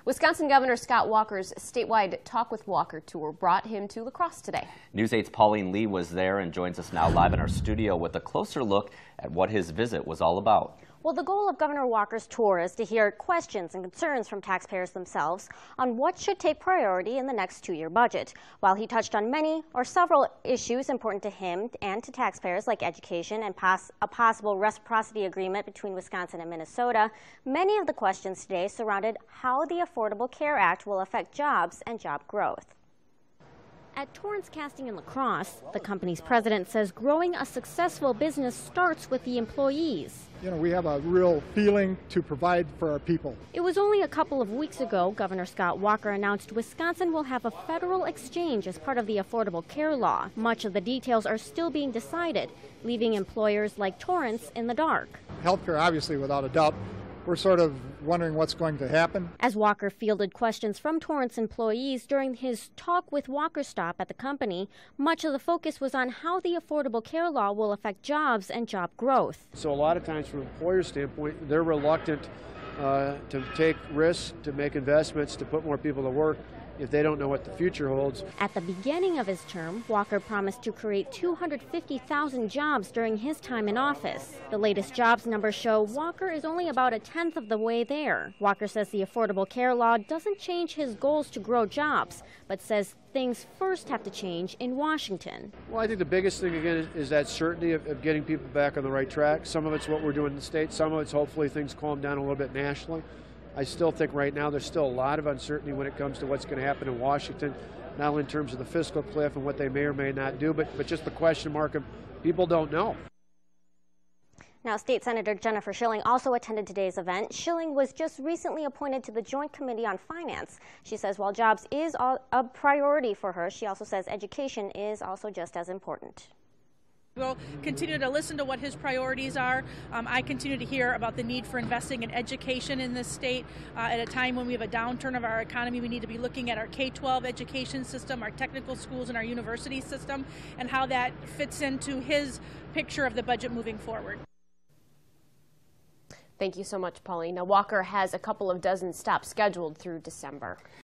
Wisconsin Governor Scott Walker's statewide Talk with Walker tour brought him to La Crosse today. News 8's Pauline Lee was there and joins us now live in our studio with a closer look at what his visit was all about. Well, the goal of Governor Walker's tour is to hear questions and concerns from taxpayers themselves on what should take priority in the next two-year budget. While he touched on many or several issues important to him and to taxpayers like education and a possible reciprocity agreement between Wisconsin and Minnesota, many of the questions today surrounded how the Affordable Care Act will affect jobs and job growth. At Torrance Casting in La Crosse, the company's president says growing a successful business starts with the employees. You know, we have a real feeling to provide for our people. It was only a couple of weeks ago Governor Scott Walker announced Wisconsin will have a federal exchange as part of the Affordable Care Law. Much of the details are still being decided, leaving employers like Torrance in the dark. Healthcare, obviously, without a doubt. We're sort of wondering what's going to happen. As Walker fielded questions from Torrance employees during his Talk with Walker stop at the company, much of the focus was on how the Affordable Care Law will affect jobs and job growth. So a lot of times from an employer standpoint, they're reluctant to take risks, to make investments, to put more people to work if they don't know what the future holds. At the beginning of his term, Walker promised to create 250,000 jobs during his time in office. The latest jobs numbers show Walker is only about a tenth of the way there. Walker says the Affordable Care Law doesn't change his goals to grow jobs, but says things first have to change in Washington. Well, I think the biggest thing, again, is that certainty of getting people back on the right track. Some of it's what we're doing in the state. Some of it's hopefully things calm down a little bit nationally. I still think right now there's still a lot of uncertainty when it comes to what's going to happen in Washington, not only in terms of the fiscal cliff and what they may or may not do, but just the question mark of people don't know. Now, State Senator Jennifer Schilling also attended today's event. Schilling was just recently appointed to the Joint Committee on Finance. She says while jobs is a priority for her, she also says education is also just as important. We'll continue to listen to what his priorities are. I continue to hear about the need for investing in education in this state. At a time when we have a downturn of our economy, we need to be looking at our K-12 education system, our technical schools, and our university system, and how that fits into his picture of the budget moving forward. Thank you so much, Pauline. Now, Walker has a couple of dozen stops scheduled through December.